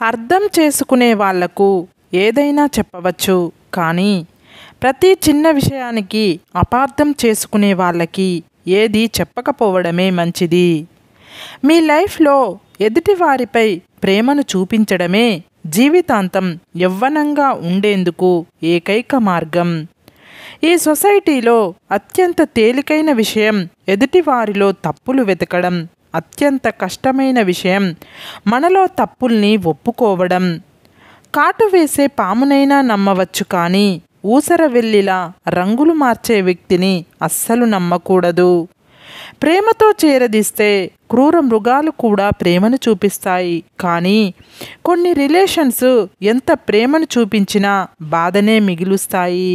అర్థం చేసుకునే వాళ్లకు ఏదైనా చెప్పవచ్చు, కానీ ప్రతి చిన్న విషయానికి అపార్థం చేసుకునే వాళ్ళకి ఏది చెప్పకపోవడమే మంచిది. మీ లైఫ్లో ఎదుటివారిపై ప్రేమను చూపించడమే జీవితాంతం యవ్వనంగా ఉండేందుకు ఏకైక మార్గం. ఈ సొసైటీలో అత్యంత తేలికైన విషయం ఎదుటివారిలో తప్పులు వెతకడం, అత్యంత కష్టమైన విషయం మనలో తప్పుల్ని ఒప్పుకోవడం. కాటు వేసే పామునైనా నమ్మవచ్చు, కానీ ఊసరవెల్లిలా రంగులు మార్చే వ్యక్తిని అస్సలు నమ్మకూడదు. ప్రేమతో చేరదీస్తే క్రూర మృగాలు కూడా ప్రేమను చూపిస్తాయి, కానీ కొన్ని రిలేషన్స్ ఎంత ప్రేమను చూపించినా బాధనే మిగులుస్తాయి.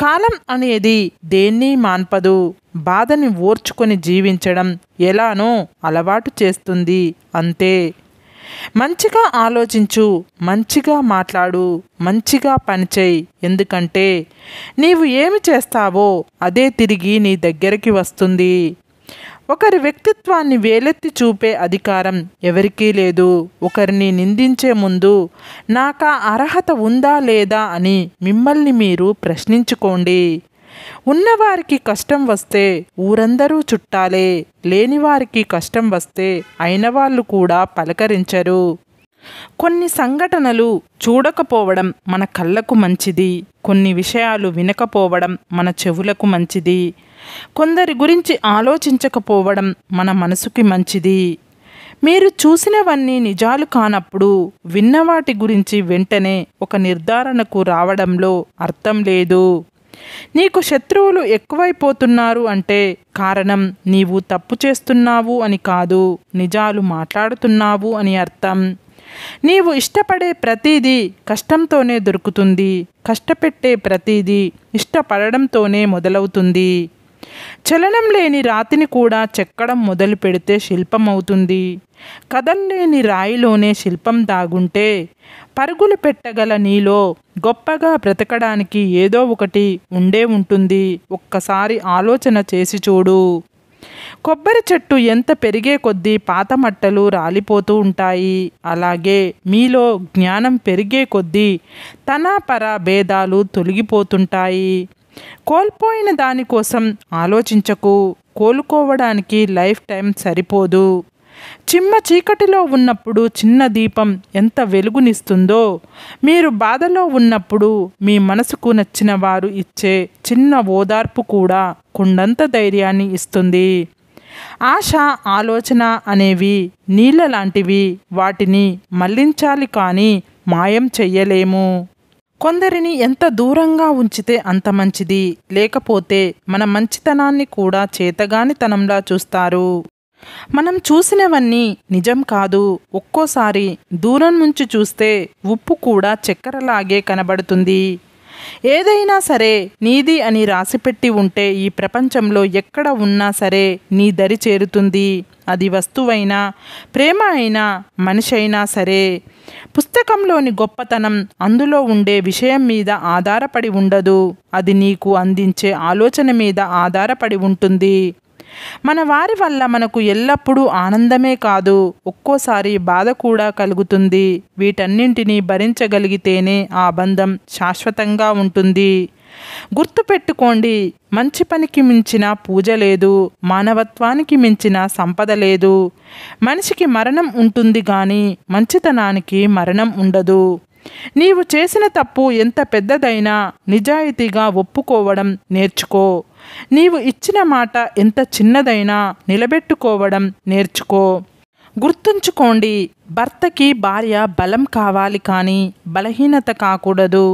కాలం అనేది దేన్ని మాన్పదు. బాధని ఓర్చుకొని జీవించడం ఎలానో అలవాటు చేస్తుంది, అంతే. మంచిగా ఆలోచించు, మంచిగా మాట్లాడు, మంచిగా పనిచేయి. ఎందుకంటే నీవు ఏమి చేస్తావో అదే తిరిగి నీ దగ్గరికి వస్తుంది. ఒకరి వ్యక్తిత్వాన్ని వేలెత్తి చూపే అధికారం ఎవరికీ లేదు. ఒకరిని నిందించే ముందు నాకా అర్హత ఉందా లేదా అని మిమ్మల్ని మీరు ప్రశ్నించుకోండి. ఉన్నవారికి కష్టం వస్తే ఊరందరూ చుట్టాలే, లేనివారికి కష్టం వస్తే అయినవాళ్ళు కూడా పలకరించరు. కొన్ని సంఘటనలు చూడకపోవడం మన కళ్ళకు మంచిది, కొన్ని విషయాలు వినకపోవడం మన చెవులకు మంచిది, కొందరి గురించి ఆలోచించకపోవడం మన మనసుకి మంచిది. మీరు చూసినవన్నీ నిజాలు కానప్పుడు విన్నవాటి గురించి వెంటనే ఒక నిర్ధారణకు రావడంలో అర్థం లేదు. నీకు శత్రువులు ఎక్కువైపోతున్నారు అంటే కారణం నీవు తప్పు చేస్తున్నావు అని కాదు, నిజాలు మాట్లాడుతున్నావు అని అర్థం. నీవు ఇష్టపడే ప్రతిదీ కష్టంతోనే దొరుకుతుంది, కష్టపెట్టే ప్రతిదీ ఇష్టపడడంతోనే మొదలవుతుంది. చలనం లేని రాతిని కూడా చెక్కడం మొదలు పెడితే శిల్పం అవుతుంది. కదల్లేని రాయిలోనే శిల్పం దాగుంటే పరుగులు పెట్టగల నీలో గొప్పగా బ్రతకడానికి ఏదో ఒకటి ఉండే ఉంటుంది. ఒక్కసారి ఆలోచన చేసి చూడు. కొబ్బరి చెట్టు ఎంత పెరిగే కొద్దీ పాత మట్టలు రాలిపోతూ ఉంటాయి. అలాగే మీలో జ్ఞానం పెరిగే కొద్దీ తనాపర భేదాలు తొలగిపోతుంటాయి. కోల్పోయిన దానికోసం ఆలోచించకు. కోలుకోవడానికి లైఫ్ టైం సరిపోదు. చిమ్మ చీకటిలో ఉన్నప్పుడు చిన్న దీపం ఎంత వెలుగునిస్తుందో, మీరు బాధలో ఉన్నప్పుడు మీ మనసుకు నచ్చిన వారు ఇచ్చే చిన్న ఓదార్పు కూడా కొండంత ధైర్యాన్ని ఇస్తుంది. ఆశ, ఆలోచన అనేవి నీళ్ళ లాంటివి. వాటిని మళ్లించాలి, కానీ మాయం చెయ్యలేము. కొందరిని ఎంత దూరంగా ఉంచితే అంత మంచిది. లేకపోతే మన మంచితనాన్ని కూడా చేతగానితనంలా చూస్తారు. మనం చూసినవన్నీ నిజం కాదు. ఒక్కోసారి దూరం నుంచి చూస్తే ఉప్పు కూడా చక్కెరలాగే కనబడుతుంది. ఏదైనా సరే నీది అని రాసిపెట్టి ఉంటే ఈ ప్రపంచంలో ఎక్కడ ఉన్నా సరే నీ దరి చేరుతుంది. అది వస్తువైనా, ప్రేమ అయినా, మనిషి అయినా సరే. పుస్తకంలోని గొప్పతనం అందులో ఉండే విషయం మీద ఆధారపడి ఉండదు, అది నీకు అందించే ఆలోచన మీద ఆధారపడి ఉంటుంది. మన వారి వల్ల మనకు ఎల్లప్పుడూ ఆనందమే కాదు, ఒక్కోసారి బాధ కూడా కలుగుతుంది. వీటన్నింటినీ భరించగలిగితేనే ఆ బంధం శాశ్వతంగా ఉంటుంది. గుర్తుపెట్టుకోండి, మంచి పనికి మించిన పూజ లేదు, మానవత్వానికి మించిన సంపద లేదు. మనిషికి మరణం ఉంటుంది, కానీ మంచితనానికి మరణం ఉండదు. నీవు చేసిన తప్పు ఎంత పెద్దదైనా నిజాయితీగా ఒప్పుకోవడం నేర్చుకో. నీవు ఇచ్చిన మాట ఎంత చిన్నదైనా నిలబెట్టుకోవడం నేర్చుకో. గుర్తుంచుకోండి, భర్తకి భార్య బలం కావాలి, కానీ బలహీనత కాకూడదు.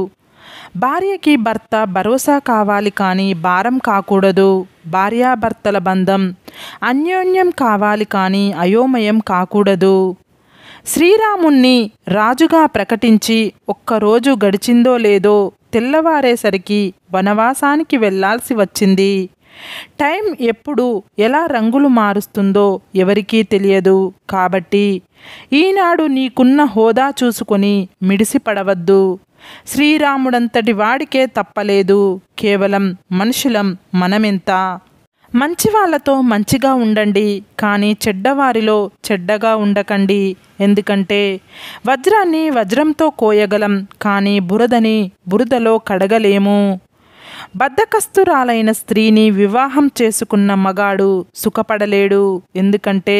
భార్యకి భర్త భరోసా కావాలి, కానీ భారం కాకూడదు. భార్యాభర్తల బంధం అన్యోన్యం కావాలి, కానీ అయోమయం కాకూడదు. శ్రీరాముణ్ణి రాజుగా ప్రకటించి ఒక్కరోజు గడిచిందో లేదో తెల్లవారేసరికి వనవాసానికి వెళ్లాల్సి వచ్చింది. టైం ఎప్పుడు ఎలా రంగులు మారుస్తుందో ఎవరికీ తెలియదు. కాబట్టి ఈనాడు నీకున్న హోదా చూసుకొని మిడిసిపడవద్దు. శ్రీరాముడంతటి వాడికే తప్పలేదు. కేవలం మనుషులం మనమెంత. మంచి వాళ్ళతో మంచిగా ఉండండి, కానీ చెడ్డవారిలో చెడ్డగా ఉండకండి. ఎందుకంటే వజ్రాన్ని వజ్రంతో కోయగలం, కానీ బురదని బురదలో కడగలేము. బద్ధకస్తురాలైన స్త్రీని వివాహం చేసుకున్న మగాడు సుఖపడలేడు. ఎందుకంటే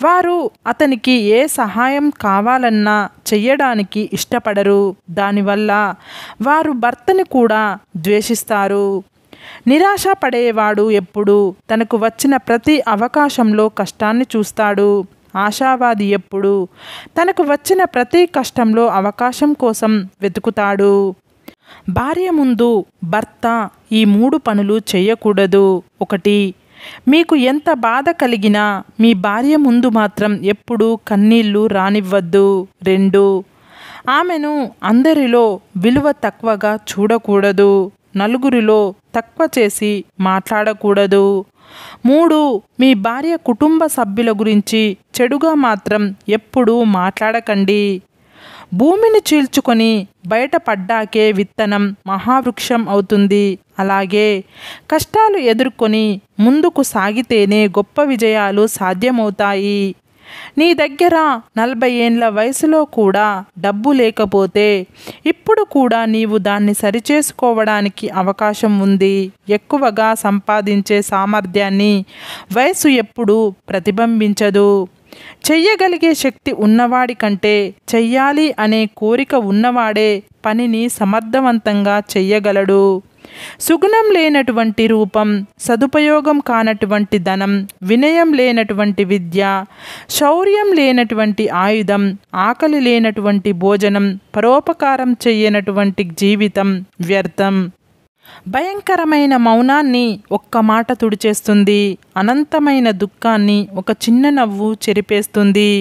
వారు అతనికి ఏ సహాయం కావాలన్నా చెయ్యడానికి ఇష్టపడరు. దానివల్ల వారు భర్తని కూడా ద్వేషిస్తారు. నిరాశ పడేవాడు ఎప్పుడు తనకు వచ్చిన ప్రతి అవకాశంలో కష్టాన్ని చూస్తాడు. ఆశావాది ఎప్పుడు తనకు వచ్చిన ప్రతి కష్టంలో అవకాశం కోసం వెతుకుతాడు. భార్య ముందు భర్త ఈ 3 పనులు చేయకూడదు. 1. మీకు ఎంత బాధ కలిగినా మీ భార్య ముందు మాత్రం ఎప్పుడూ కన్నీళ్లు రానివ్వద్దు. 2. ఆమెను అందరిలో విలువ తక్కువగా చూడకూడదు. నలుగురిలో తక్కువ చేసి మాట్లాడకూడదు. 3. మీ భార్య కుటుంబ సభ్యుల గురించి చెడుగా మాత్రం ఎప్పుడూ మాట్లాడకండి. భూమిని చీల్చుకొని బయటపడ్డాకే విత్తనం మహావృక్షం అవుతుంది. అలాగే కష్టాలు ఎదుర్కొని ముందుకు సాగితేనే గొప్ప విజయాలు సాధ్యమవుతాయి. నీ దగ్గర 40 ఏండ్ల వయసులో కూడా డబ్బు లేకపోతే ఇప్పుడు కూడా నీవు దాన్ని సరిచేసుకోవడానికి అవకాశం ఉంది. ఎక్కువగా సంపాదించే సామర్థ్యాన్ని వయసు ఎప్పుడూ ప్రతిబింబించదు. చెయ్యగలిగే శక్తి ఉన్నవాడి కంటే చెయ్యాలి అనే కోరిక ఉన్నవాడే పనిని సమర్థవంతంగా చెయ్యగలడు. సుగుణం లేనటువంటి రూపం, సదుపయోగం కానటువంటి ధనం, వినయం లేనటువంటి విద్య, శౌర్యం లేనటువంటి ఆయుధం, ఆకలి లేనటువంటి భోజనం, పరోపకారం చెయ్యనటువంటి జీవితం వ్యర్థం. భయంకరమైన మౌనాన్ని ఒక్క మాట తుడిచేస్తుంది. అనంతమైన దుఃఖాన్ని ఒక చిన్న నవ్వు చెరిపేస్తుంది.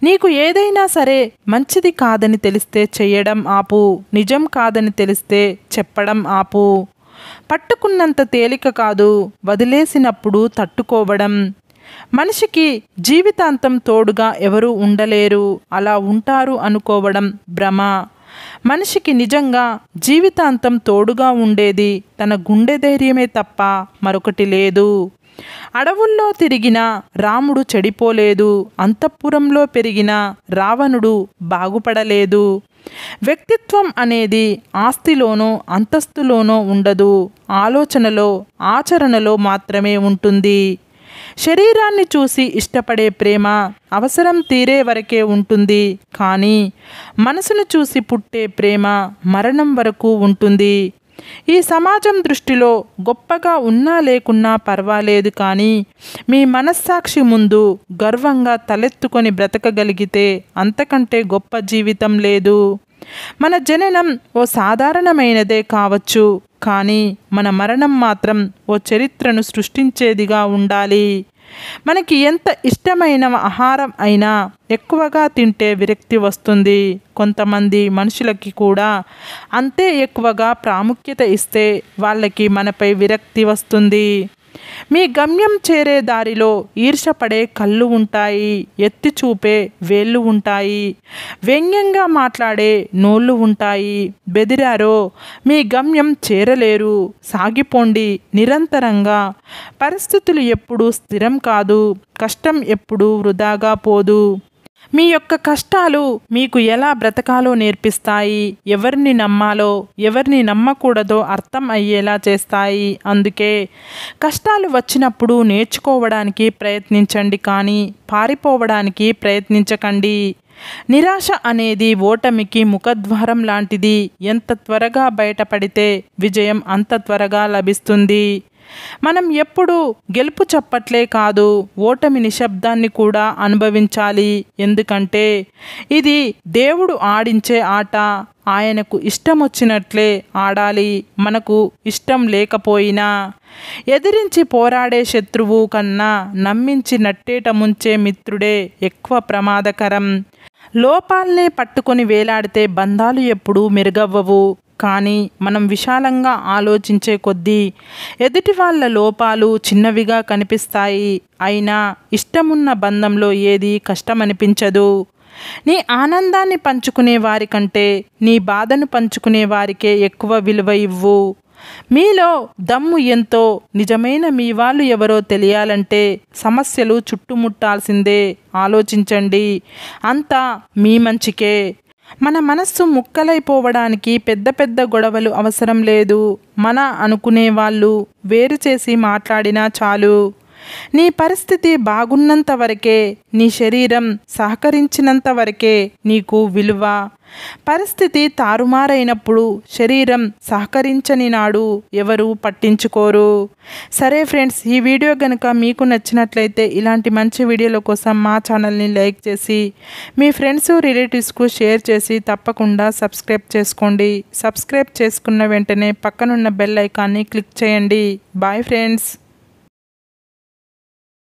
నీకు ఏదైనా సరే మంచిది కాదని తెలిస్తే చెయ్యడం ఆపు. నిజం కాదని తెలిస్తే చెప్పడం ఆపు. పట్టుకున్నంత తేలిక కాదు, వదిలేసినప్పుడు తట్టుకోవడం. మనిషికి జీవితాంతం తోడుగా ఎవరూ ఉండలేరు. అలా ఉంటారు అనుకోవడం భ్రమ. మనిషికి నిజంగా జీవితాంతం తోడుగా ఉండేది తన గుండె ధైర్యమే తప్ప మరొకటి లేదు. అడవుల్లో తిరిగిన రాముడు చెడిపోలేదు. అంతఃపురంలో పెరిగిన రావణుడు బాగుపడలేదు. వ్యక్తిత్వం అనేది ఆస్తిలోనో అంతస్తులోనో ఉండదు. ఆలోచనలో, ఆచరణలో మాత్రమే ఉంటుంది. శరీరాన్ని చూసి ఇష్టపడే ప్రేమ అవసరం తీరే వరకే ఉంటుంది. కానీ మనసును చూసి పుట్టే ప్రేమ మరణం వరకు ఉంటుంది. ఈ సమాజం దృష్టిలో గొప్పగా ఉన్నా లేకున్నా పర్వాలేదు, కానీ మీ మనస్సాక్షి ముందు గర్వంగా తలెత్తుకొని బ్రతకగలిగితే అంతకంటే గొప్ప జీవితం లేదు. మన జననం ఓ సాధారణమైనదే కావచ్చు, కానీ మన మరణం మాత్రం ఓ చరిత్రను సృష్టించేదిగా ఉండాలి. మనకి ఎంత ఇష్టమైన ఆహారం అయినా ఎక్కువగా తింటే విరక్తి వస్తుంది. కొంతమంది మనుషులకి కూడా అంతే ఎక్కువగా ప్రాముఖ్యత ఇస్తే వాళ్ళకి మనపై విరక్తి వస్తుంది. మీ గమ్యం చేరే దారిలో ఈర్షపడే కళ్ళు ఉంటాయి, ఎత్తి చూపే వేళ్ళు ఉంటాయి, వ్యంగ్యంగా మాట్లాడే నోళ్ళు ఉంటాయి. బెదిరారో మీ గమ్యం చేరలేరు. సాగిపోండి నిరంతరంగా. పరిస్థితులు ఎప్పుడూ స్థిరం కాదు. కష్టం ఎప్పుడూ వృధాగా పోదు. మీ యొక్క కష్టాలు మీకు ఎలా బ్రతకాలో నేర్పిస్తాయి. ఎవరిని నమ్మాలో, ఎవరిని నమ్మకూడదో అర్థం అయ్యేలా చేస్తాయి. అందుకే కష్టాలు వచ్చినప్పుడు నేర్చుకోవడానికి ప్రయత్నించండి, కానీ పారిపోవడానికి ప్రయత్నించకండి. నిరాశ అనేది ఓటమికి ముఖద్వారం లాంటిది. ఎంత త్వరగా బయటపడితే విజయం అంత త్వరగా లభిస్తుంది. మనం ఎప్పుడు గెలుపు చప్పట్లే కాదు, ఓటమి నిశ్శబ్దాన్ని కూడా అనుభవించాలి. ఎందుకంటే ఇది దేవుడు ఆడించే ఆట. ఆయనకు ఇష్టం వచ్చినట్లే ఆడాలి. మనకు ఇష్టం లేకపోయినా. ఎదిరించి పోరాడే శత్రువు కన్నా నమ్మించి నట్టేట ముంచే మిత్రుడే ఎక్కువ ప్రమాదకరం. లోపాల్నే పట్టుకొని వేలాడితే బంధాలు ఎప్పుడూ మెరుగవ్వవు. కానీ మనం విశాలంగా ఆలోచించే కొద్దీ ఎదుటి వాళ్ళ లోపాలు చిన్నవిగా కనిపిస్తాయి. అయినా ఇష్టమున్న బంధంలో ఏది కష్టమనిపించదు. నీ ఆనందాన్ని పంచుకునే వారికంటే నీ బాధను పంచుకునే వారికే ఎక్కువ విలువ ఇవ్వు. మీలో దమ్ము ఎంతో, నిజమైన మీ వాళ్ళు ఎవరో తెలియాలంటే సమస్యలు చుట్టుముట్టాల్సిందే. ఆలోచించండి, అంతా మీ మంచికే. మన మనస్సు ముక్కలైపోవడానికి పెద్ద పెద్ద గొడవలు అవసరం లేదు. మన అనుకునే వాళ్ళు వేరు చేసి మాట్లాడినా చాలు. నీ పరిస్థితి బాగున్నంత వరకే, నీ శరీరం సహకరించినంత వరకే నీకు విలువ. పరిస్థితి తారుమారైనప్పుడు, శరీరం సహకరించని నాడు ఎవరు పట్టించుకోరు. సరే ఫ్రెండ్స్, ఈ వీడియో కనుక మీకు నచ్చినట్లయితే ఇలాంటి మంచి వీడియోల కోసం మా ఛానల్ని లైక్ చేసి మీ ఫ్రెండ్స్ రిలేటివ్స్కు షేర్ చేసి తప్పకుండా సబ్స్క్రైబ్ చేసుకోండి. సబ్స్క్రైబ్ చేసుకున్న వెంటనే పక్కనున్న బెల్ ఐకాన్ని క్లిక్ చేయండి. Bye friends.